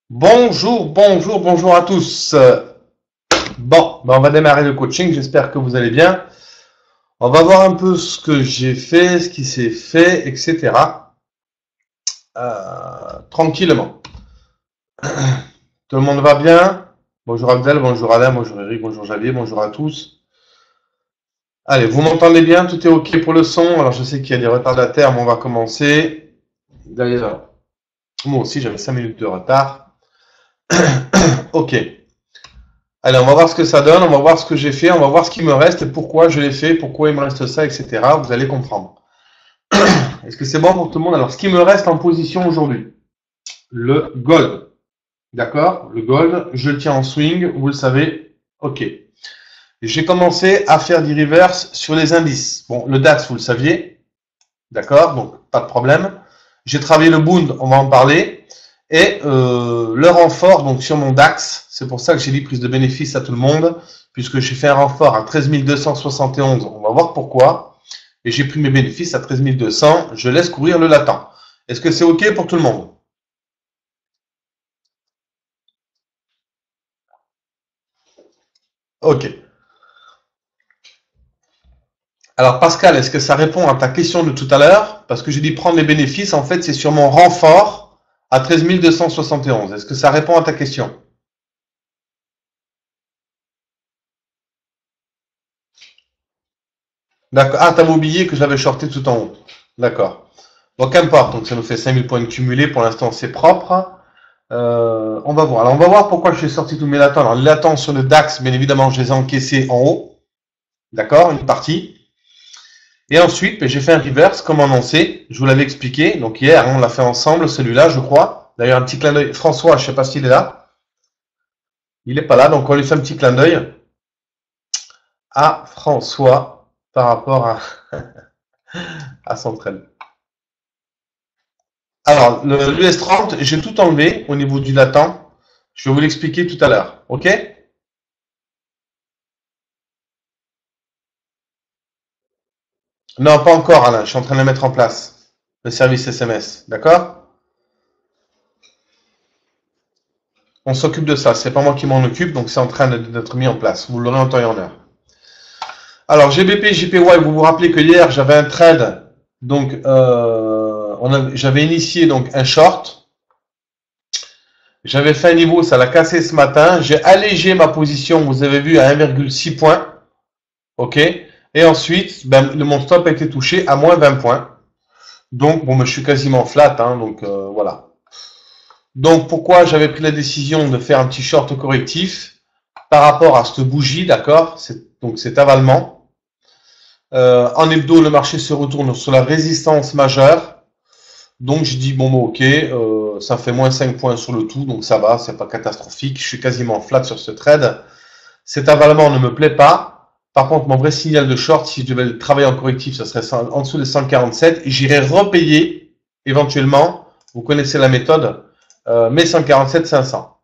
Bonjour, bonjour, bonjour à tous. On va démarrer le coaching. J'espère que vous allez bien. On va voir un peu ce que j'ai fait, ce qui s'est fait, etc. Tranquillement. Tout le monde va bien? Bonjour Abdel, bonjour Alain, bonjour Eric, bonjour Javier, bonjour à tous. Allez, vous m'entendez bien? Tout est OK pour le son? Alors, je sais qu'il y a des retardataires, mais on va commencer. D'ailleurs, moi aussi, j'avais 5 minutes de retard. OK. Allez, on va voir ce que ça donne, on va voir ce que j'ai fait, on va voir ce qui me reste et pourquoi je l'ai fait, pourquoi il me reste ça, etc. Vous allez comprendre. Est-ce que c'est bon pour tout le monde? Alors, ce qui me reste en position aujourd'hui, le gold. D'accord? Le gold, je le tiens en swing, vous le savez. OK. J'ai commencé à faire du reverse sur les indices. Bon, le DAX, vous le saviez. D'accord? Donc, pas de problème. J'ai travaillé le Bund, on va en parler. Et le renfort, donc sur mon DAX, c'est pour ça que j'ai dit prise de bénéfice à tout le monde, puisque j'ai fait un renfort à 13 271, on va voir pourquoi, et j'ai pris mes bénéfices à 13 200, je laisse courir le latent. Est-ce que c'est OK pour tout le monde? OK. Alors Pascal, est-ce que ça répond à ta question de tout à l'heure? Parce que j'ai dit prendre les bénéfices, en fait c'est sur mon renfort à 13 271. Est-ce que ça répond à ta question? D'accord. Ah, t'avais oublié que je l'avais shorté tout en haut. D'accord. Bon, qu'importe. Donc, ça nous fait 5000 points cumulés. Pour l'instant, c'est propre. On va voir. Alors, on va voir pourquoi je suis sorti tous mes latents. Alors, les latents sur le DAX, bien évidemment, je les ai encaissés en haut. D'accord. Une partie. Et ensuite, j'ai fait un reverse, comme annoncé. Je vous l'avais expliqué. Donc, hier, on l'a fait ensemble, celui-là, je crois. D'ailleurs, un petit clin d'œil. François, je sais pas s'il est là. Il est pas là. Donc, on lui fait un petit clin d'œil à François par rapport à son trade. Alors, l'US 30, j'ai tout enlevé au niveau du latent. Je vais vous l'expliquer tout à l'heure. OK? Non, pas encore, Alain. Je suis en train de le mettre en place. Le service SMS. D'accord? On s'occupe de ça. C'est pas moi qui m'en occupe, donc c'est en train d'être mis en place. Vous l'aurez en temps et en heure. Alors, GBP, JPY, vous vous rappelez que hier, j'avais un trade. Donc, j'avais initié donc un short. J'avais fait un niveau, ça l'a cassé ce matin. J'ai allégé ma position, vous avez vu, à 1,6 points. OK? Et ensuite, mon stop a été touché à moins 20 points. Donc, bon, je suis quasiment flat, hein, donc voilà. Donc, pourquoi j'avais pris la décision de faire un petit short correctif par rapport à cette bougie, d'accord? Donc, cet avalement. En hebdo, le marché se retourne sur la résistance majeure. Donc, je dis, bon, ok, ça fait moins 5 points sur le tout, donc ça va, c'est pas catastrophique. Je suis quasiment flat sur ce trade. Cet avalement ne me plaît pas. Par contre, mon vrai signal de short, si je devais travailler en correctif, ça serait en dessous des 147. J'irais repayer éventuellement. Vous connaissez la méthode. Mais 147 500.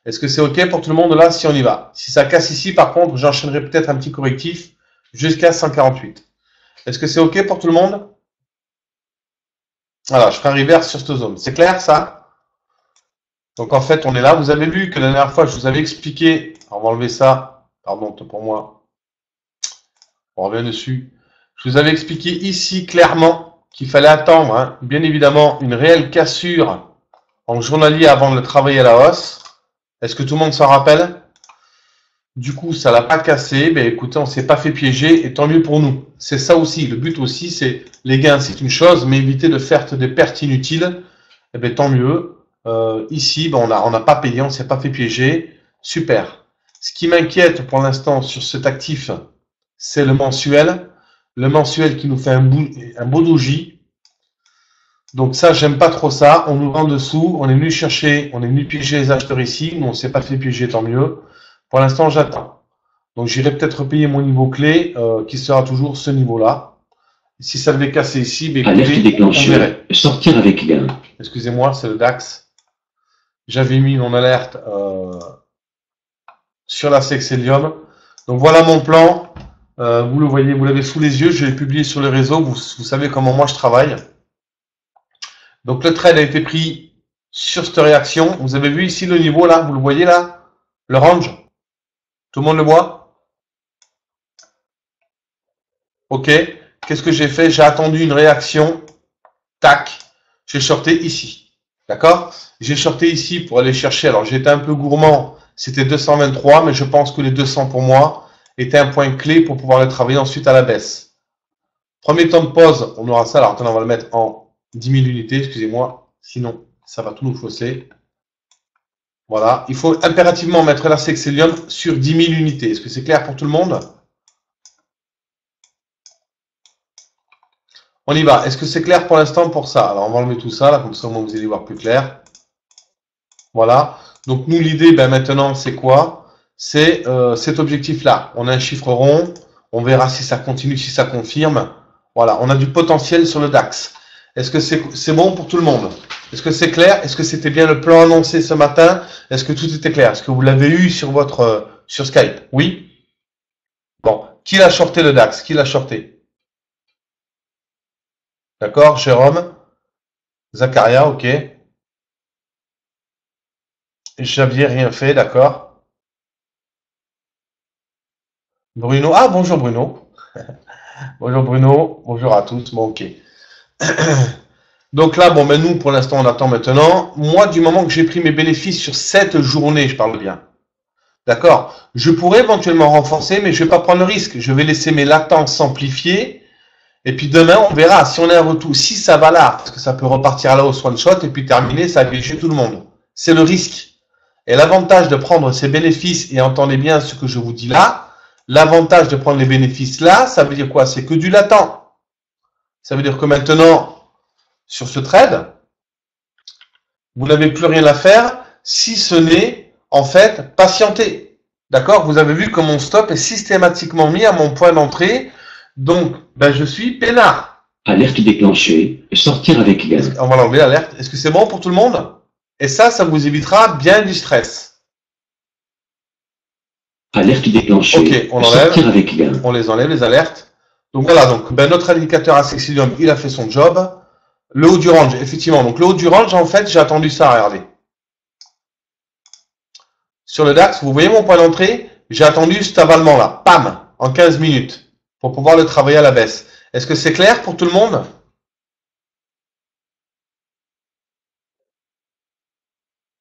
Est-ce que c'est OK pour tout le monde là si on y va? Si ça casse ici, par contre, j'enchaînerai peut-être un petit correctif jusqu'à 148. Est-ce que c'est OK pour tout le monde? Voilà, je ferai un reverse sur cette zone. C'est clair ça? Donc en fait, on est là. Vous avez vu que la dernière fois, je vous avais expliqué. On va enlever ça. Pardon pour moi. On revient dessus. Je vous avais expliqué ici clairement qu'il fallait attendre, hein, bien évidemment, une réelle cassure en journalier avant de le travailler à la hausse. Est-ce que tout le monde s'en rappelle? Du coup, ça l'a pas cassé. Ben écoutez, on s'est pas fait piéger et tant mieux pour nous. C'est ça aussi. Le but aussi, c'est les gains, c'est une chose, mais éviter de faire des pertes inutiles. Eh ben tant mieux. Ici, ben, on n'a pas payé, on s'est pas fait piéger. Super. Ce qui m'inquiète pour l'instant sur cet actif, c'est le mensuel. Le mensuel qui nous fait un beau doji. Donc ça, j'aime pas trop ça. On nous vend dessous, on est venu chercher, on est venu piéger les acheteurs ici. Nous, on s'est pas fait piéger, tant mieux. Pour l'instant, j'attends. Donc j'irai peut-être payer mon niveau clé, qui sera toujours ce niveau-là. Si ça devait casser ici, ben, Alerte écoutez, on déclenchée. verrait. Sortir avec gain. Excusez-moi, c'est le DAX. J'avais mis mon alerte sur la Sexelium. Donc voilà mon plan. Vous le voyez, vous l'avez sous les yeux. Je l'ai publié sur le réseau. Vous savez comment moi je travaille. Donc le trade a été pris sur cette réaction. Vous avez vu ici le niveau là, vous le voyez là? Le range? Tout le monde le voit? Ok. Qu'est-ce que j'ai fait? J'ai attendu une réaction. Tac. J'ai shorté ici. D'accord? J'ai shorté ici pour aller chercher. Alors j'étais un peu gourmand. C'était 223, mais je pense que les 200 pour moi étaient un point clé pour pouvoir le travailler ensuite à la baisse. Premier temps de pause, on aura ça. Alors attendez, on va le mettre en 10 000 unités, excusez-moi. Sinon, ça va tout nous fausser. Voilà. Il faut impérativement mettre la Sexelium sur 10 000 unités. Est-ce que c'est clair pour tout le monde? On y va. Est-ce que c'est clair pour l'instant pour ça? Alors on va enlever tout ça, là, comme ça vous allez voir plus clair. Voilà. Donc nous, l'idée maintenant, c'est quoi? C'est cet objectif-là. On a un chiffre rond. On verra si ça continue, si ça confirme. Voilà. On a du potentiel sur le DAX. Est-ce que c'est bon pour tout le monde? Est-ce que c'est clair? Est-ce que c'était bien le plan annoncé ce matin? Est-ce que tout était clair? Est-ce que vous l'avez eu sur votre sur Skype? Oui? Bon. Qui l'a shorté le DAX? Qui l'a shorté? D'accord? Jérôme? Zacharia, ok. J'avais rien fait, d'accord. Bruno, ah bonjour Bruno. Bonjour Bruno, bonjour à tous. Bon, ok. Donc là, bon, nous, pour l'instant, on attend maintenant. Moi, du moment que j'ai pris mes bénéfices sur cette journée, je parle bien. D'accord? Je pourrais éventuellement renforcer, mais je vais pas prendre le risque. Je vais laisser mes latences s'amplifier. Et puis demain, on verra si on a un retour. Si ça va là, parce que ça peut repartir à la hausse one shot et puis terminer, ça va chez tout le monde. C'est le risque. Et l'avantage de prendre ces bénéfices, et entendez bien ce que je vous dis là, l'avantage de prendre les bénéfices là, ça veut dire quoi? C'est que du latent. Ça veut dire que maintenant, sur ce trade, vous n'avez plus rien à faire si ce n'est, en fait, patienter. D'accord? Vous avez vu que mon stop est systématiquement mis à mon point d'entrée. Donc, je suis peinard. Alerte déclenchée. Sortir avec gaz. On va l'enlever, l'alerte. Est-ce que c'est bon pour tout le monde? Et ça vous évitera bien du stress. Alerte déclenchée. Ok, on enlève. Sortir avec gaz. On les enlève, les alertes. Donc voilà, donc notre indicateur à Sexilium, il a fait son job. Le haut du range, effectivement. Donc le haut du range, en fait, j'ai attendu ça, regardez. Sur le DAX, vous voyez mon point d'entrée? J'ai attendu cet avalement-là, pam, en 15 minutes, pour pouvoir le travailler à la baisse. Est-ce que c'est clair pour tout le monde?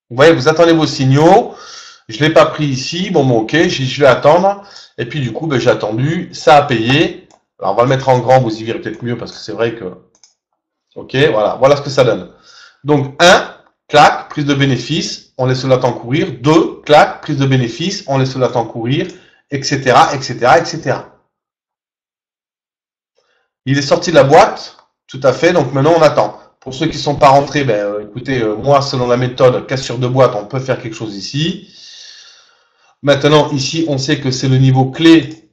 Vous voyez, vous attendez vos signaux. Je ne l'ai pas pris ici. Bon, ok, je vais attendre. Et puis, du coup, j'ai attendu. Ça a payé. Alors, on va le mettre en grand. Vous y verrez peut-être mieux parce que c'est vrai que... Ok, voilà ce que ça donne. Donc, 1, clac, prise de bénéfice. On laisse le latent courir. 2, clac, prise de bénéfice. On laisse le latent courir, etc., etc., etc. Il est sorti de la boîte. Tout à fait. Donc, maintenant, on attend. Pour ceux qui ne sont pas rentrés, écoutez, moi, selon la méthode cassure de boîte, on peut faire quelque chose ici. Maintenant, ici, on sait que c'est le niveau clé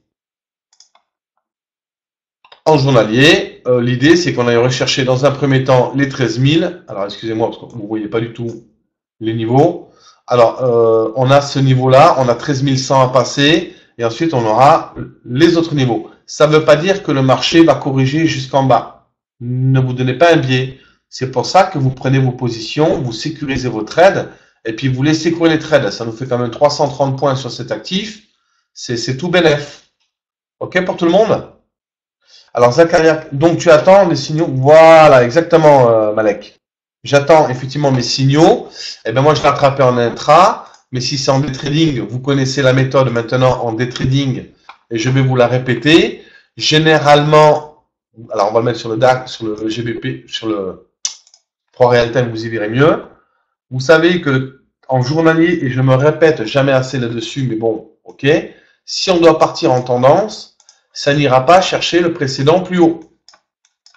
en journalier. L'idée, c'est qu'on aille rechercher dans un premier temps les 13 000. Alors, excusez-moi, parce que vous ne voyez pas du tout les niveaux. Alors, on a ce niveau-là, on a 13 100 à passer, et ensuite, on aura les autres niveaux. Ça ne veut pas dire que le marché va corriger jusqu'en bas. Ne vous donnez pas un biais. C'est pour ça que vous prenez vos positions, vous sécurisez vos trades, et puis vous laissez courir les trades. Ça nous fait quand même 330 points sur cet actif. C'est tout bénef. OK pour tout le monde? Alors, Zacharia, donc tu attends les signaux. Voilà, exactement, Malek. J'attends effectivement mes signaux. Eh bien, moi, je l'ai attrapé en intra. Mais si c'est en day trading, vous connaissez la méthode maintenant en day trading, et je vais vous la répéter. Généralement, alors on va le mettre sur le DAX, sur le GBP, sur le Pro Real Time, vous y verrez mieux. Vous savez que en journalier, et je me répète jamais assez là-dessus, mais bon, ok, si on doit partir en tendance, ça n'ira pas chercher le précédent plus haut.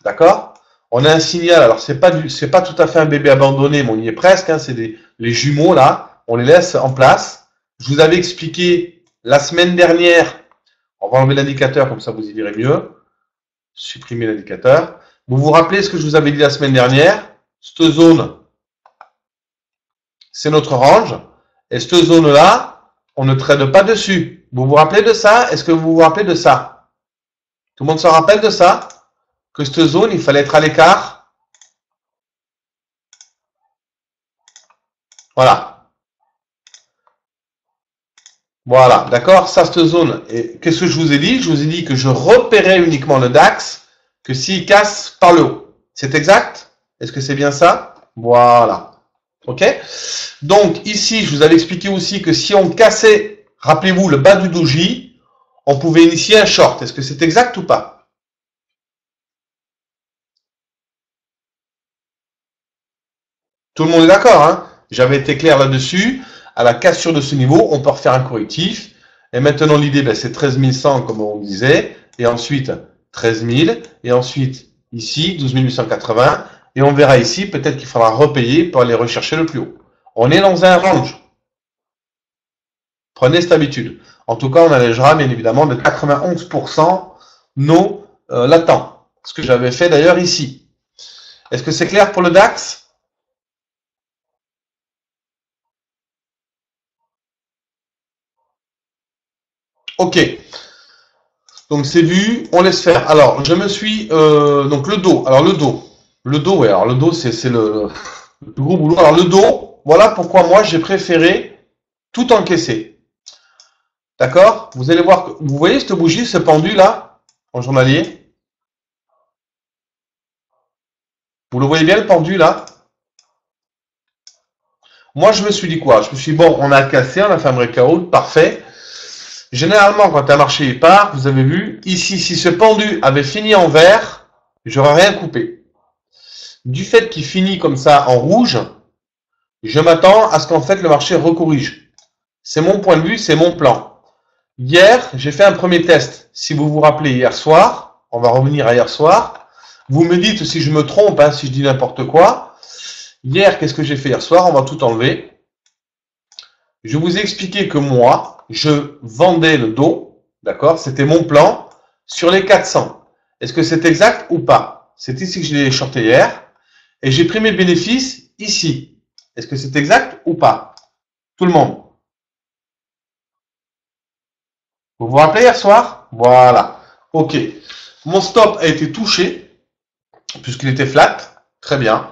D'accord? On a un signal, alors c'est pas tout à fait un bébé abandonné, mais on y est presque, hein, c'est les jumeaux là, on les laisse en place. Je vous avais expliqué la semaine dernière, on va enlever l'indicateur, comme ça vous y verrez mieux. Supprimer l'indicateur. Vous vous rappelez ce que je vous avais dit la semaine dernière? Cette zone, c'est notre range. Et cette zone-là, on ne trade pas dessus. Vous vous rappelez de ça? Est-ce que vous vous rappelez de ça? Tout le monde s'en rappelle de ça? Que cette zone, il fallait être à l'écart? Voilà. Voilà, d'accord. Ça, cette zone. Et qu'est-ce que je vous ai dit? Je vous ai dit que je repérais uniquement le DAX que s'il casse par le haut. C'est exact? Est-ce que c'est bien ça? Voilà. Ok? Donc, ici, je vous avais expliqué aussi que si on cassait, rappelez-vous, le bas du doji, on pouvait initier un short. Est-ce que c'est exact ou pas? Tout le monde est d'accord, hein? J'avais été clair là-dessus. À la cassure de ce niveau, on peut refaire un correctif. Et maintenant, l'idée, ben, c'est 13 100, comme on disait. Et ensuite, 13 000. Et ensuite, ici, 12 880. Et on verra ici, peut-être qu'il faudra repayer pour aller rechercher le plus haut. On est dans un range. Prenez cette habitude. En tout cas, on allégera, bien évidemment, de 91% nos latents. Ce que j'avais fait d'ailleurs ici. Est-ce que c'est clair pour le DAX? Ok, donc c'est vu, on laisse faire. Alors, je me suis... donc le dos, alors le dos. Le dos, ouais, alors le dos, c'est le gros boulot. Alors le dos, voilà pourquoi moi, j'ai préféré tout encaisser. D'accord? Vous allez voir, vous voyez cette bougie, ce pendu là, en journalier? Vous le voyez bien le pendu là? Moi, je me suis dit quoi? Je me suis dit, bon, on a cassé, on a fait un breakout, parfait. Généralement, quand un marché part, vous avez vu, ici, si ce pendu avait fini en vert, j'aurais rien coupé. Du fait qu'il finit comme ça en rouge, je m'attends à ce qu'en fait le marché recorrige. C'est mon point de vue, c'est mon plan. Hier, j'ai fait un premier test. Si vous vous rappelez hier soir, on va revenir à hier soir. Vous me dites si je me trompe, hein, si je dis n'importe quoi. Hier, qu'est-ce que j'ai fait hier soir? On va tout enlever. Je vous ai expliqué que moi, je vendais le dos, d'accord? C'était mon plan sur les 400. Est-ce que c'est exact ou pas? C'est ici que je l'ai shorté hier. Et j'ai pris mes bénéfices ici. Est-ce que c'est exact ou pas? Tout le monde. Vous vous rappelez hier soir? Voilà. Ok. Mon stop a été touché, puisqu'il était flat. Très bien.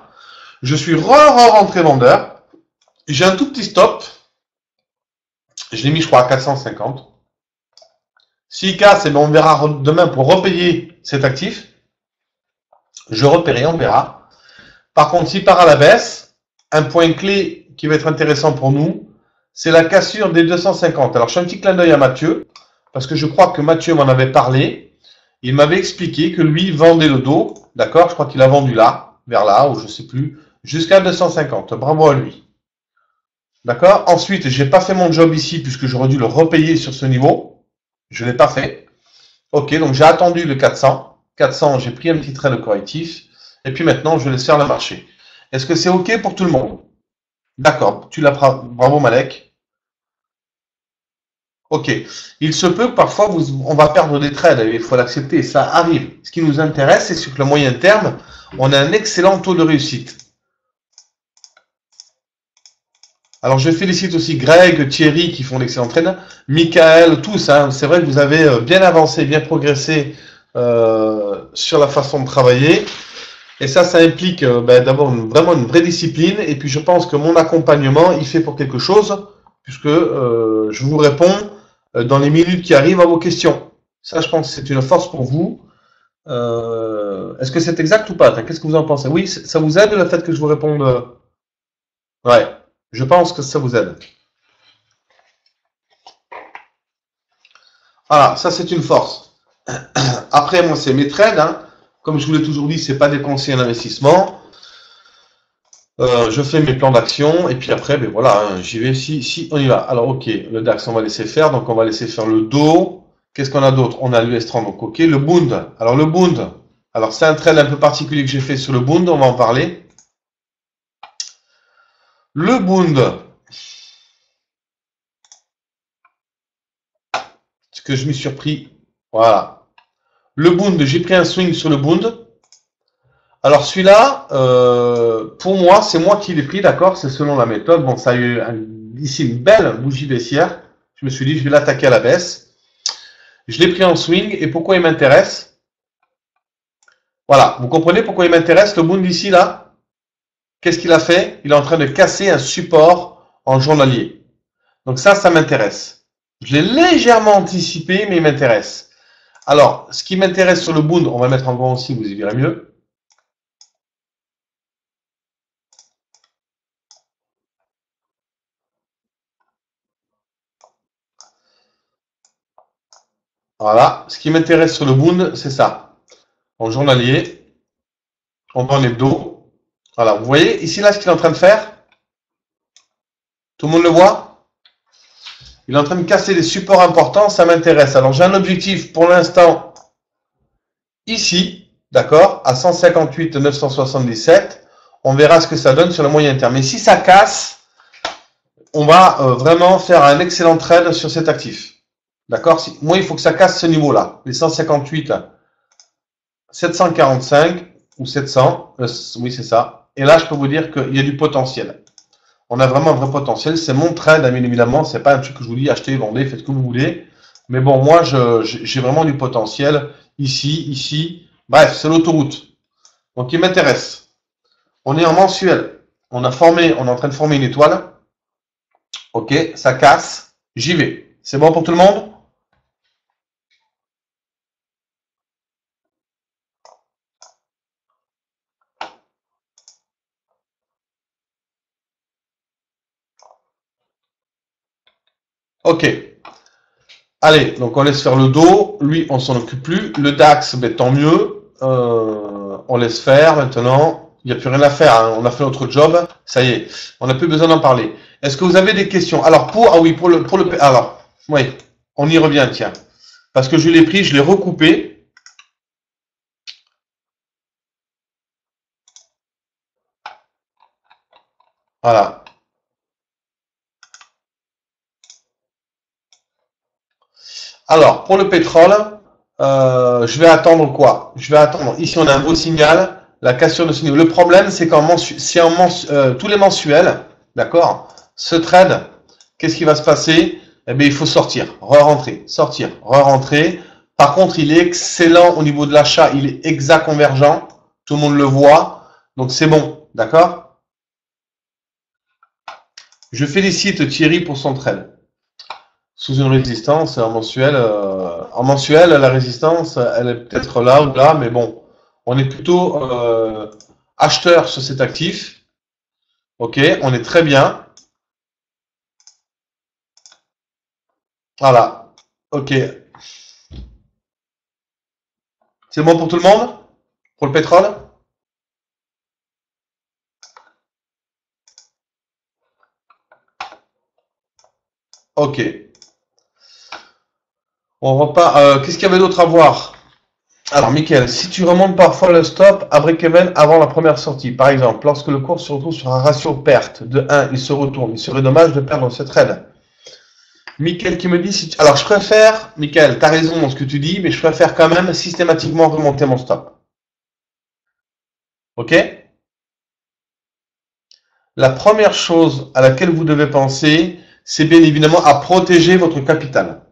Je suis rentré vendeur. J'ai un tout petit stop. Je l'ai mis, je crois, à 450. S'il casse, eh bien, on verra demain pour repayer cet actif. Je repaierai, on verra. Par contre, s'il part à la baisse, un point clé qui va être intéressant pour nous, c'est la cassure des 250. Alors, je fais un petit clin d'œil à Mathieu, parce que je crois que Mathieu m'en avait parlé. Il m'avait expliqué que lui vendait le dos, d'accord? Je crois qu'il a vendu là, vers là, ou je sais plus, jusqu'à 250. Bravo à lui. D'accord? Ensuite, j'ai pas fait mon job ici, puisque j'aurais dû le repayer sur ce niveau. Je l'ai pas fait. Ok, donc j'ai attendu le 400. 400, j'ai pris un petit trait de correctif. Et puis maintenant, je laisse faire le marché. Est-ce que c'est ok pour tout le monde? D'accord, tu l'as. Bravo Malek. Ok. Il se peut que parfois on va perdre des trades, il faut l'accepter, ça arrive. Ce qui nous intéresse, c'est sur le moyen terme, on a un excellent taux de réussite. Alors je félicite aussi Greg, Thierry qui font d'excellents trades, Michael, tous. Hein. C'est vrai que vous avez bien avancé, bien progressé sur la façon de travailler. Et ça implique d'abord vraiment une vraie discipline. Et puis je pense que mon accompagnement, il fait pour quelque chose, puisque je vous réponds dans les minutes qui arrivent à vos questions. Ça, je pense que c'est une force pour vous. Est-ce que c'est exact ou pas? Qu'est-ce que vous en pensez? Oui, ça vous aide le fait que je vous réponde? Ouais, je pense que ça vous aide. Voilà, ça c'est une force. Après, moi, c'est mes trades. Hein. Comme je vous l'ai toujours dit, c'est pas des conseils d'investissement. Je fais mes plans d'action et puis après, ben voilà, hein, j'y vais. Si on y va. Alors, ok, le DAX, on va laisser faire. Donc, on va laisser faire le dos. Qu'est-ce qu'on a d'autre? On a l'US30, donc ok. Le Bund. Alors, le Bund. Alors, c'est un trade un peu particulier que j'ai fait sur le Bund. On va en parler. Le Bund. Ce que je m'y suis surpris. Voilà. Le Bund, j'ai pris un swing sur le Bund. Alors celui-là, pour moi, c'est moi qui l'ai pris, d'accord? C'est selon la méthode. Bon, ça a eu ici une belle bougie baissière. Je me suis dit, je vais l'attaquer à la baisse. Je l'ai pris en swing. Et pourquoi il m'intéresse? Voilà, vous comprenez pourquoi il m'intéresse, le Bund ici, là? Qu'est-ce qu'il a fait? Il est en train de casser un support en journalier. Donc ça m'intéresse. Je l'ai légèrement anticipé, mais il m'intéresse. Alors, ce qui m'intéresse sur le Bund, on va mettre en grand aussi, vous y verrez mieux. Voilà, ce qui m'intéresse sur le Bund, c'est ça. En journalier, on va en hebdo. Voilà, vous voyez ici là ce qu'il est en train de faire? Tout le monde le voit? Il est en train de casser des supports importants, ça m'intéresse. Alors j'ai un objectif pour l'instant ici, d'accord, à 158 977. On verra ce que ça donne sur le moyen terme. Mais si ça casse, on va vraiment faire un excellent trade sur cet actif. D'accord? Moi, il faut que ça casse ce niveau-là. Les 158, 745 ou 700. Oui, c'est ça. Et là, je peux vous dire qu'il y a du potentiel. On a vraiment un vrai potentiel. C'est mon trade, bien évidemment. C'est pas un truc que je vous dis, achetez, vendez, faites ce que vous voulez. Mais bon, moi, j'ai vraiment du potentiel. Ici. Bref, c'est l'autoroute. Donc, il m'intéresse. On est en mensuel. On est en train de former une étoile. Ok, ça casse. J'y vais. C'est bon pour tout le monde? Ok. Allez, donc on laisse faire le dos. Lui, on s'en occupe plus. Le DAX, ben, tant mieux. On laisse faire maintenant. Il n'y a plus rien à faire. Hein. On a fait notre job. Ça y est. On n'a plus besoin d'en parler. Est-ce que vous avez des questions? Alors, alors, oui, on y revient, tiens. Parce que je l'ai pris, je l'ai recoupé. Voilà. Alors, pour le pétrole, je vais attendre quoi? Je vais attendre. Ici, on a un beau signal, la cassure de ce niveau. Le problème, c'est tous les mensuels, d'accord, ce trade, qu'est-ce qui va se passer? Eh bien, il faut sortir, re-rentrer, sortir, re-rentrer. Par contre, il est excellent au niveau de l'achat, il est exact convergent, tout le monde le voit, donc c'est bon, d'accord? Je félicite Thierry pour son trade. Sous une résistance en mensuel. En mensuel, la résistance, elle est peut-être là ou là, mais bon, on est plutôt acheteur sur cet actif. Ok, on est très bien. Voilà. Ok. C'est bon pour tout le monde? Pour le pétrole? Ok. On repart. Qu'est-ce qu'il y avait d'autre à voir? Alors, Mickaël, si tu remontes parfois le stop à break-even avant la première sortie, par exemple, lorsque le cours se retrouve sur un ratio perte de 1, il se retourne. Il serait dommage de perdre ce trade. Mickaël qui me dit, alors je préfère, Mickaël, tu as raison dans ce que tu dis, mais je préfère quand même systématiquement remonter mon stop. Ok? La première chose à laquelle vous devez penser, c'est bien évidemment à protéger votre capital.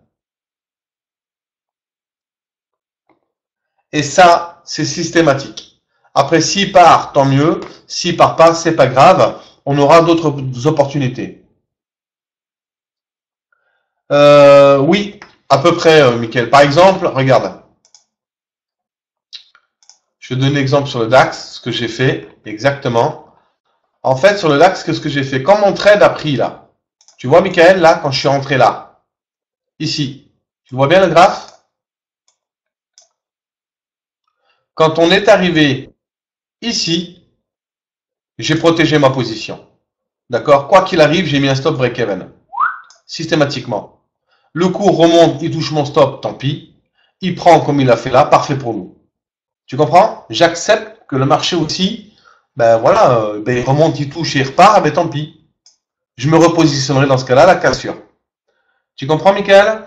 Et ça, c'est systématique. Après, s'il part, tant mieux. S'il part pas, c'est pas grave. On aura d'autres opportunités. Oui, à peu près, Mickaël. Par exemple, regarde. Je vais donner un exemple sur le DAX, ce que j'ai fait exactement. En fait, sur le DAX, qu'est-ce que j'ai fait? Quand mon trade a pris là, tu vois, Mickaël, là, quand je suis rentré là, ici, tu vois bien le graphe? Quand on est arrivé ici, j'ai protégé ma position. D'accord? Quoi qu'il arrive, j'ai mis un stop break-even. Systématiquement. Le cours remonte, il touche mon stop, tant pis. Il prend comme il a fait là, parfait pour nous. Tu comprends? J'accepte que le marché aussi, ben voilà, il remonte, il touche et il repart, ben tant pis. Je me repositionnerai dans ce cas-là, la cassure. Tu comprends, Michael?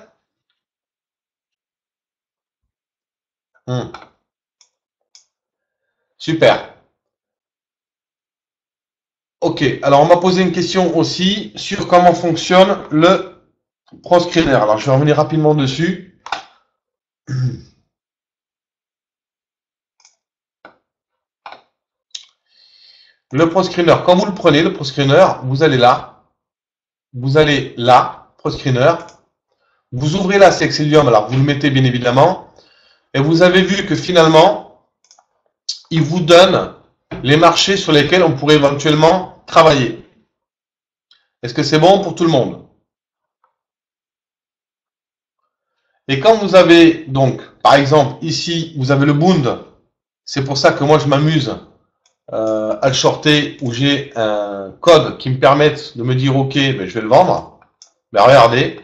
Super. Ok, alors on m'a posé une question aussi sur comment fonctionne le ProScreener. Alors je vais revenir rapidement dessus. Le ProScreener, quand vous le prenez, le ProScreener, vous allez là. vous allez là, ProScreener, vous ouvrez là Cexcelium, alors vous le mettez bien évidemment, et vous avez vu que finalement, il vous donne les marchés sur lesquels on pourrait éventuellement travailler. Est-ce que c'est bon pour tout le monde? Et quand vous avez donc, par exemple, ici, vous avez le Bund, c'est pour ça que moi je m'amuse à le shorter, où j'ai un code qui me permette de me dire ok, ben, je vais le vendre. Ben regardez,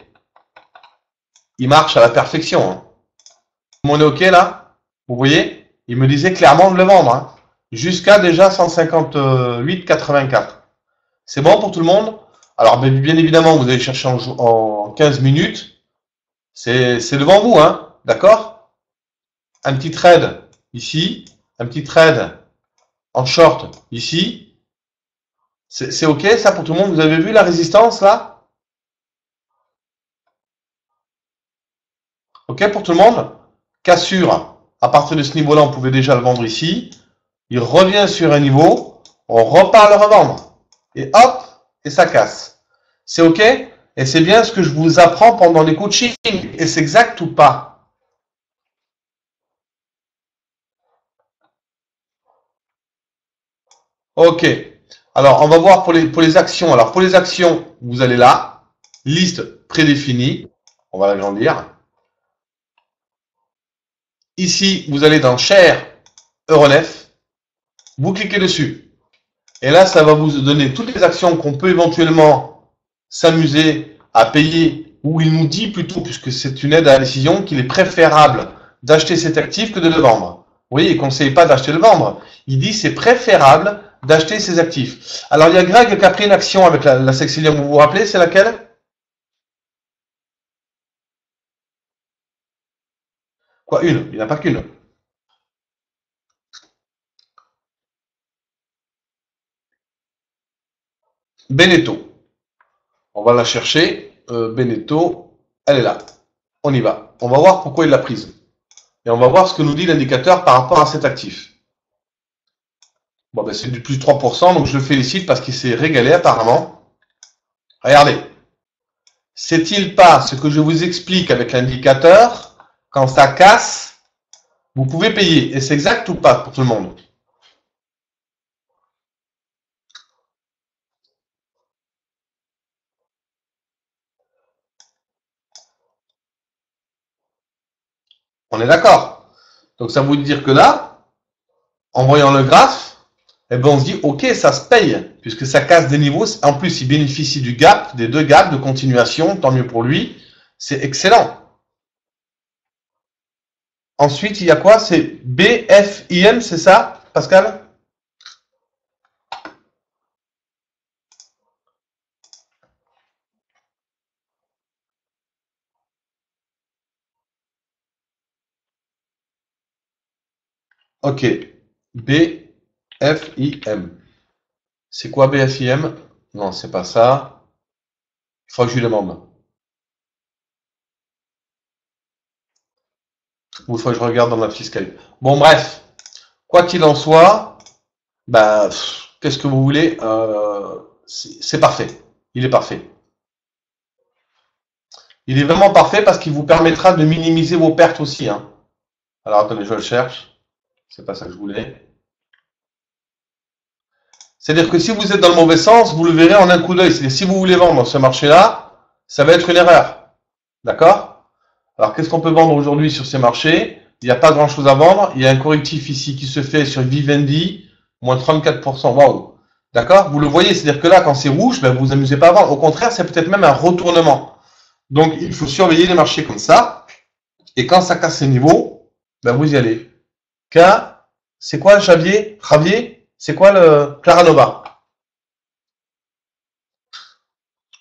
il marche à la perfection. Hein. Tout le monde est ok là? Vous voyez? Il me disait clairement de le vendre. Hein. Jusqu'à déjà 158,84. C'est bon pour tout le monde? Alors bien évidemment, vous allez chercher en 15 minutes. C'est devant vous, hein? D'accord? Un petit trade ici, un petit trade en short ici. C'est ok ça pour tout le monde? Vous avez vu la résistance là? Ok pour tout le monde? Cassure. À partir de ce niveau-là, on pouvait déjà le vendre ici. Il revient sur un niveau. On repart le revendre. Et hop, et ça casse. C'est ok? Et c'est bien ce que je vous apprends pendant les coachings. Et c'est exact ou pas? Ok. Alors, on va voir pour les actions. Alors, pour les actions, vous allez là. Liste prédéfinie. On va l'agrandir. Ici, vous allez dans Share Euronext. Vous cliquez dessus. Et là, ça va vous donner toutes les actions qu'on peut éventuellement s'amuser à payer, ou il nous dit plutôt, puisque c'est une aide à la décision, qu'il est préférable d'acheter cet actif que de le vendre. Vous voyez, il ne conseille pas d'acheter le vendre. Il dit c'est préférable d'acheter ces actifs. Alors, il y a Greg qui a pris une action avec la Cexcelium, vous vous rappelez, c'est laquelle? Quoi, une? Il n'y en a pas qu'une. Beneteau. On va la chercher. Beneteau, elle est là. On y va. On va voir pourquoi il l'a prise. Et on va voir ce que nous dit l'indicateur par rapport à cet actif. Bon, ben c'est du plus de 3%, donc je le félicite parce qu'il s'est régalé apparemment. Regardez. C'est-il pas ce que je vous explique avec l'indicateur? Quand ça casse, vous pouvez payer. Et c'est exact ou pas pour tout le monde? On est d'accord. Donc ça veut dire que là, en voyant le graphe, eh ben on se dit, ok, ça se paye, puisque ça casse des niveaux. En plus, il bénéficie du gap, des deux gaps de continuation, tant mieux pour lui. C'est excellent. Ensuite, il y a quoi? C'est BFIM, c'est ça, Pascal? Ok. BFIM. C'est quoi BFIM? Non, c'est pas ça. Il faut que je lui demande. Ou il faut que je regarde dans ma fiscale. Bon, bref. Quoi qu'il en soit, bah, qu'est-ce que vous voulez? C'est parfait. Il est parfait. Il est vraiment parfait parce qu'il vous permettra de minimiser vos pertes aussi. Hein. Alors attendez, je le cherche. C'est pas ça que je voulais. C'est-à-dire que si vous êtes dans le mauvais sens, vous le verrez en un coup d'œil. C'est-à-dire si vous voulez vendre ce marché-là, ça va être une erreur. D'accord? Alors qu'est-ce qu'on peut vendre aujourd'hui sur ces marchés? Il n'y a pas grand-chose à vendre. Il y a un correctif ici qui se fait sur Vivendi, moins 34%. Waouh! D'accord? Vous le voyez, c'est-à-dire que là, quand c'est rouge, ben, vous vous amusez pas à vendre. Au contraire, c'est peut-être même un retournement. Donc, il faut surveiller les marchés comme ça. Et quand ça casse ces niveaux, ben, vous y allez. K, c'est quoi Javier? C'est quoi le Claranova?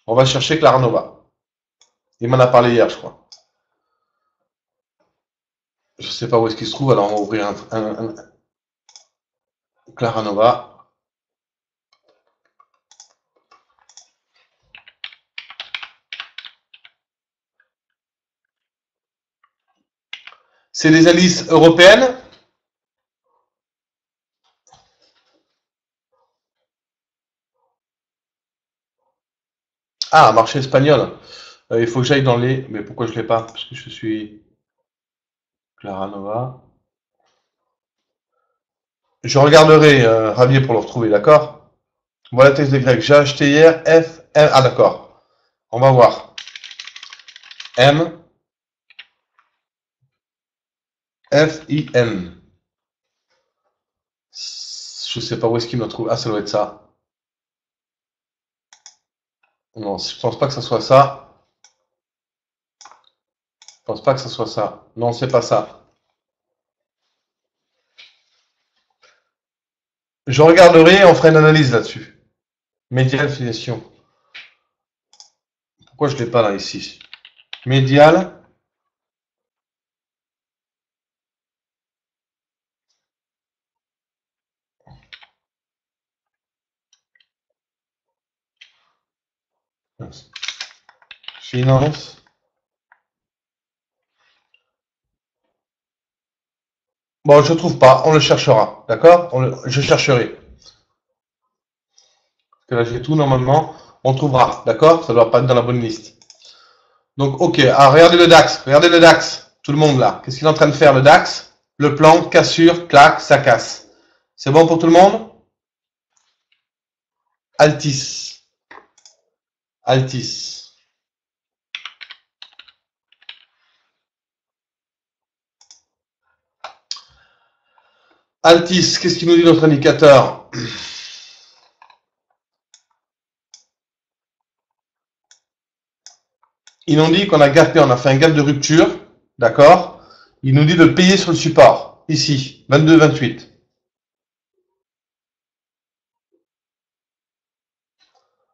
On va chercher Claranova. Il m'en a parlé hier, je crois. Je sais pas où est-ce qu'il se trouve, alors on va ouvrir un Claranova. C'est des indices européennes. Ah, marché espagnol. Il faut que j'aille dans les... Mais pourquoi je l'ai pas? Parce que je suis Clara Nova. Je regarderai, Javier, pour le retrouver, d'accord? Voilà le texte de grec. J'ai acheté hier F, M. Ah, d'accord. On va voir. M, F, I, N. Je sais pas où est-ce qu'il me le trouve. Ah, ça doit être ça. Non, je pense pas que ça soit ça. Je pense pas que ça soit ça. Non, c'est pas ça. Je regarderai et on fera une analyse là-dessus. Médial filiation. Pourquoi je l'ai pas là ici? Médial. Finance. Bon, je trouve pas. On le cherchera. D'accord? Je chercherai. Parce que là, j'ai tout normalement. On trouvera. D'accord? Ça doit pas être dans la bonne liste. Donc, ok. Ah, regardez le DAX. Regardez le DAX. Tout le monde là. Qu'est-ce qu'il est en train de faire le DAX? Le plan, cassure, claque, ça casse. C'est bon pour tout le monde? Altis. Altis. Altis, qu'est-ce qu'il nous dit notre indicateur? Il nous dit qu'on a gapé, on a fait un gap de rupture, d'accord? Il nous dit de payer sur le support, ici, 22,28.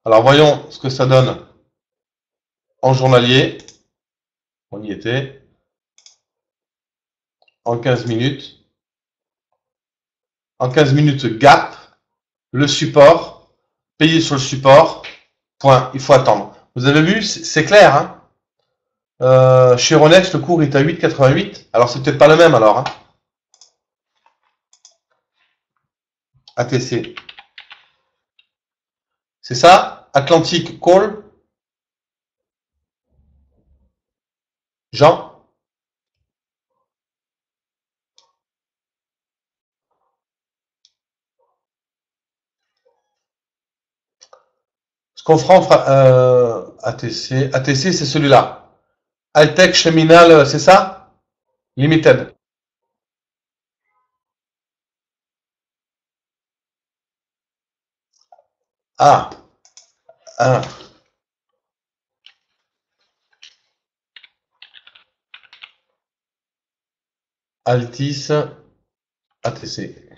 Alors voyons ce que ça donne en journalier. On y était. En 15 minutes. En 15 minutes, gap, le support, payer sur le support, point, il faut attendre. Vous avez vu, c'est clair, hein? Chez Ronex, le cours est à 8,88. Alors c'est peut-être pas le même alors, hein? ATC. C'est ça? Atlantic Call? Jean? Ce qu'on fera, ATC. ATC, c'est celui-là. Altec Cheminal, c'est ça? Limited. Ah, ah. Altis, ATC.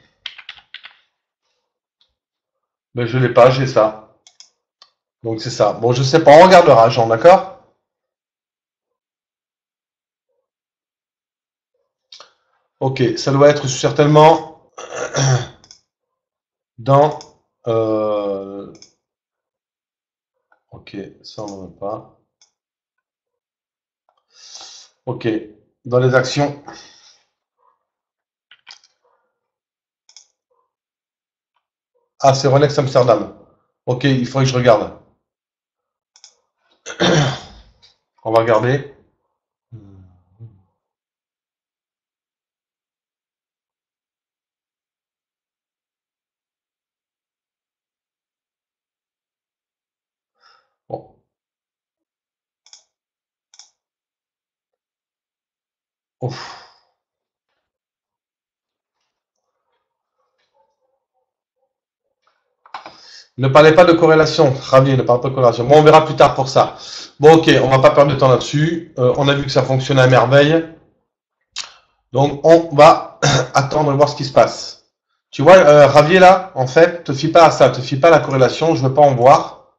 Ben, je l'ai pas, j'ai ça. Donc c'est ça. Bon, je sais pas, on regardera, Jean, d'accord? Ok, ça doit être certainement dans... ok, ça on ne veut pas. Ok, dans les actions. Ah, c'est Rolex Amsterdam. Ok, il faudrait que je regarde. On va regarder. Bon. Ouf. Ne parlez pas de corrélation, Javier, ne parle pas de corrélation. Bon, on verra plus tard pour ça. Bon, ok, on va pas perdre de temps là-dessus. On a vu que ça fonctionnait à merveille. Donc, on va attendre et voir ce qui se passe. Tu vois, Javier, là, en fait, te fie pas à ça, te fie pas à la corrélation, je veux pas en voir.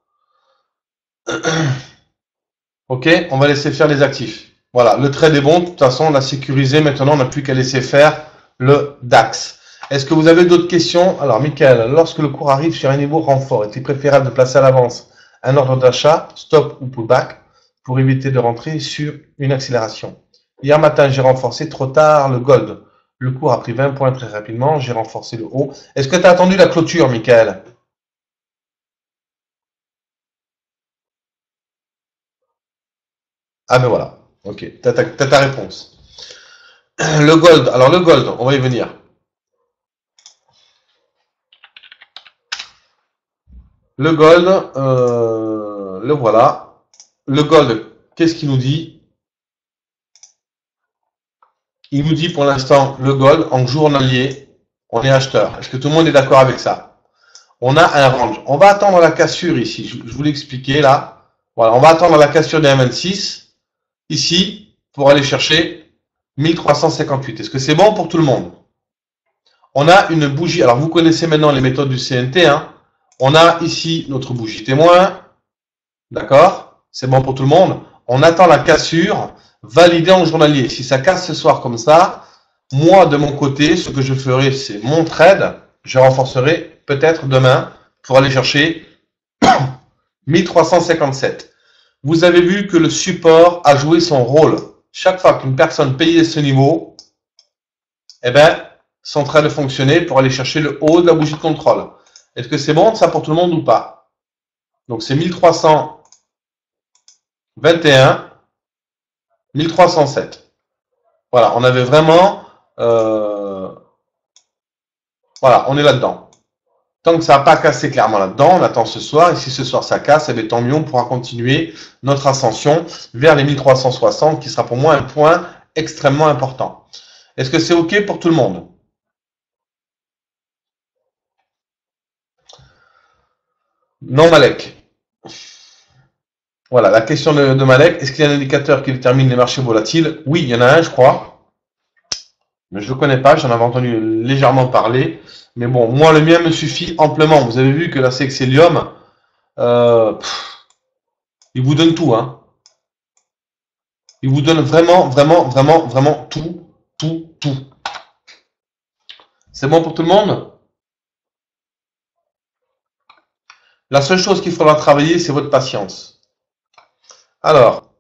Ok, on va laisser faire les actifs. Voilà, le trade est bon, de toute façon, on a sécurisé, maintenant, on n'a plus qu'à laisser faire le DAX. Est-ce que vous avez d'autres questions? Alors, Michael, lorsque le cours arrive sur un niveau renfort, est-il préférable de placer à l'avance un ordre d'achat, stop ou pullback, pour éviter de rentrer sur une accélération? Hier matin, j'ai renforcé trop tard le gold. Le cours a pris 20 points très rapidement, j'ai renforcé le haut. Est-ce que tu as attendu la clôture, Michael? Ah, mais voilà. Ok, t'as ta réponse. Le gold. Alors, le gold, on va y venir. Le gold, le voilà. Le gold, qu'est-ce qu'il nous dit? Il nous dit pour l'instant, le gold, en journalier, on est acheteur. Est-ce que tout le monde est d'accord avec ça? On a un range. On va attendre la cassure ici. Je vous l'ai expliqué là. Voilà, on va attendre la cassure des 1,26 ici pour aller chercher 1358. Est-ce que c'est bon pour tout le monde? On a une bougie. Alors vous connaissez maintenant les méthodes du CNT. Hein. On a ici notre bougie témoin. D'accord? C'est bon pour tout le monde. On attend la cassure validée en journalier. Si ça casse ce soir comme ça, moi de mon côté, ce que je ferai, c'est mon trade. Je renforcerai peut-être demain pour aller chercher 1357. Vous avez vu que le support a joué son rôle. Chaque fois qu'une personne payait ce niveau, eh ben, son trade fonctionnait pour aller chercher le haut de la bougie de contrôle. Est-ce que c'est bon ça pour tout le monde ou pas? Donc c'est 1321, 1307. Voilà, on avait vraiment... voilà, on est là-dedans. Tant que ça n'a pas cassé clairement là-dedans, on attend ce soir. Et si ce soir ça casse, eh bien, tant mieux, on pourra continuer notre ascension vers les 1360, qui sera pour moi un point extrêmement important. Est-ce que c'est OK pour tout le monde? Non, Malek. Voilà, la question de Malek. Est-ce qu'il y a un indicateur qui détermine les marchés volatiles? Oui, il y en a un, je crois. Mais je ne le connais pas, j'en avais entendu légèrement parler. Mais bon, moi, le mien me suffit amplement. Vous avez vu que la Cexelium, euh, il vous donne tout, hein. Il vous donne vraiment, vraiment, vraiment, vraiment tout, tout, tout. C'est bon pour tout le monde? La seule chose qu'il faudra travailler, c'est votre patience. Alors,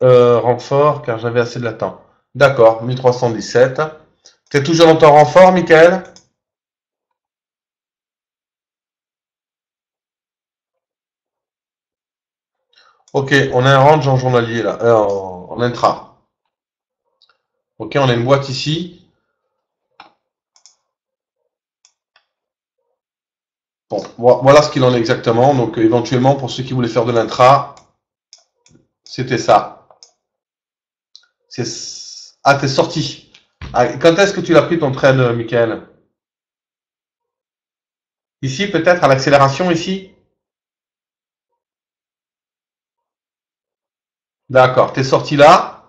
renfort, car j'avais assez de latin. D'accord, 1317. T'es toujours dans ton renfort, Michael? Ok, on a un range en journalier là, en intra. Ok, on a une boîte ici. Bon, voilà ce qu'il en est exactement. Donc, éventuellement, pour ceux qui voulaient faire de l'intra, c'était ça. Ah, t'es sorti. Ah, quand est-ce que tu l'as pris ton trade, Michael? Ici, peut-être, à l'accélération, ici? D'accord, t'es sorti là.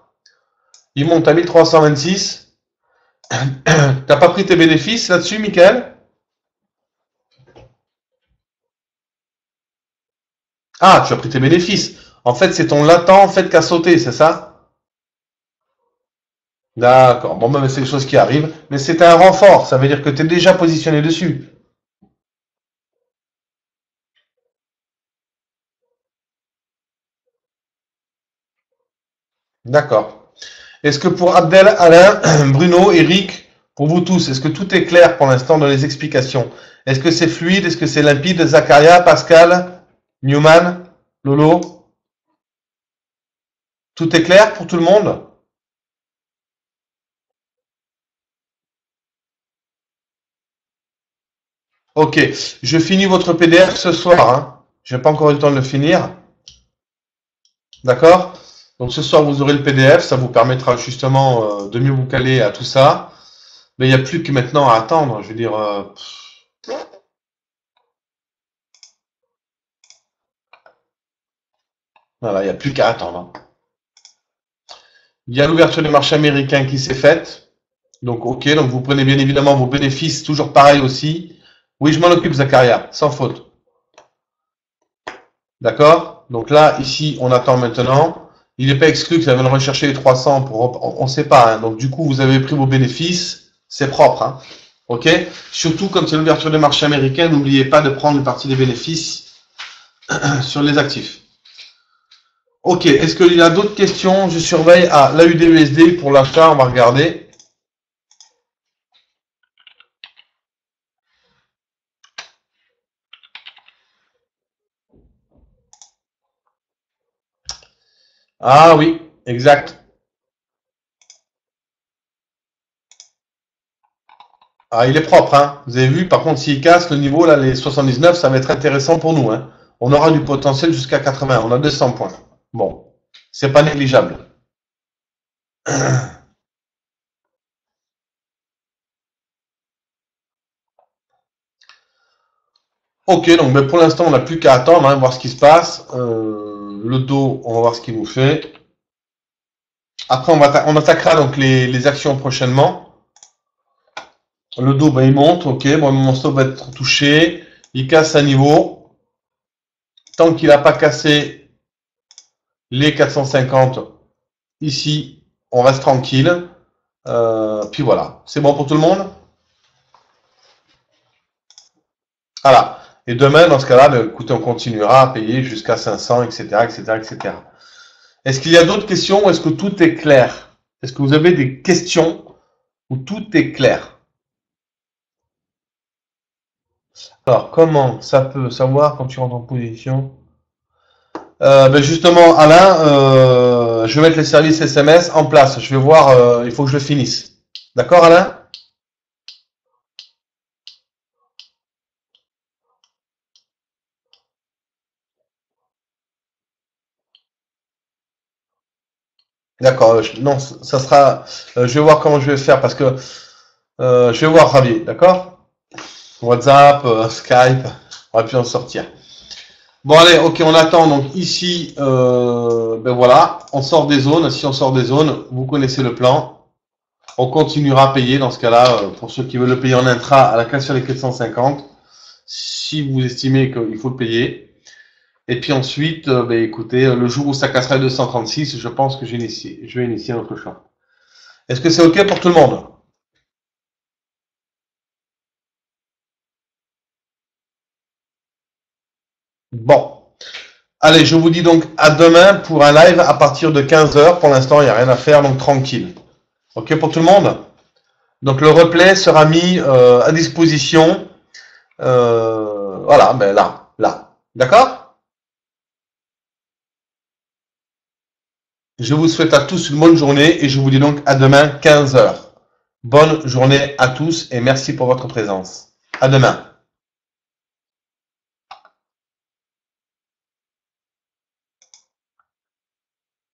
Il monte à 1326. T'as pas pris tes bénéfices là-dessus, Michael? Ah, tu as pris tes bénéfices. En fait, c'est ton latent en fait qui a sauté, c'est ça? D'accord. Bon, ben, c'est des choses qui arrivent. Mais c'est un renfort. Ça veut dire que tu es déjà positionné dessus. D'accord. Est-ce que pour Abdel, Alain, Bruno, Eric, pour vous tous, est-ce que tout est clair pour l'instant dans les explications? Est-ce que c'est fluide? Est-ce que c'est limpide? Zacharia, Pascal, Newman, Lolo? Tout est clair pour tout le monde? Ok. Je finis votre PDF ce soir. Hein. Je n'ai pas encore eu le temps de le finir. D'accord? Donc ce soir, vous aurez le PDF. Ça vous permettra justement de mieux vous caler à tout ça. Mais il n'y a plus que maintenant à attendre. Je veux dire, voilà, il n'y a plus qu'à attendre. Il y a l'ouverture du marché américain qui s'est faite. Donc, ok. Donc, vous prenez bien évidemment vos bénéfices. Toujours pareil aussi. Oui, je m'en occupe, Zacharia. Sans faute. D'accord? Donc là, ici, on attend maintenant. Il n'est pas exclu que ça vienne rechercher les 300 pour, on ne sait pas. Hein. Donc, du coup, vous avez pris vos bénéfices. C'est propre. Hein. Ok? Surtout comme c'est l'ouverture du marché américain, n'oubliez pas de prendre une partie des bénéfices sur les actifs. Ok, est-ce qu'il y a d'autres questions? Je surveille l'AUD-USD pour l'achat, on va regarder. Ah oui, Exact. Ah, il est propre, hein. Vous avez vu, par contre, s'il casse le niveau, là, les 79, ça va être intéressant pour nous, hein. On aura du potentiel jusqu'à 80. On a 200 points. Bon. C'est pas négligeable. Ok, donc mais pour l'instant, on n'a plus qu'à attendre, hein, voir ce qui se passe. Le dos, on va voir ce qu'il nous fait. Après, on attaquera donc les actions prochainement. Le dos, ben, il monte, ok. Bon, mon stop va être touché. Il casse à niveau. Tant qu'il n'a pas cassé les 450 ici, on reste tranquille. Puis voilà. C'est bon pour tout le monde? Voilà. Et demain, dans ce cas-là, ben, écoutez, on continuera à payer jusqu'à 500, etc., etc., etc. Est-ce qu'il y a d'autres questions ou est-ce que tout est clair? Est-ce que vous avez des questions où tout est clair? Alors, comment ça peut savoir quand tu rentres en position? Ben justement, Alain, je vais mettre les services SMS en place. Je vais voir, il faut que je le finisse. D'accord, Alain? D'accord, non, ça sera. Je vais voir comment je vais faire parce que je vais voir Ravi, d'accord? WhatsApp, Skype, on va plus en sortir. Bon allez, ok, on attend. Donc ici, ben voilà, on sort des zones. Si on sort des zones, vous connaissez le plan. On continuera à payer dans ce cas-là, pour ceux qui veulent le payer en intra à la cassure des 450. Si vous estimez qu'il faut le payer. Et puis ensuite, ben écoutez, le jour où ça casserait 236, je pense que je vais initier notre choix. Est-ce que c'est ok pour tout le monde? Bon. Allez, je vous dis donc à demain pour un live à partir de 15 heures. Pour l'instant, il n'y a rien à faire, donc tranquille. Ok pour tout le monde? Donc le replay sera mis à disposition. Voilà, ben là. D'accord? Je vous souhaite à tous une bonne journée et je vous dis donc à demain 15 heures. Bonne journée à tous et merci pour votre présence. À demain.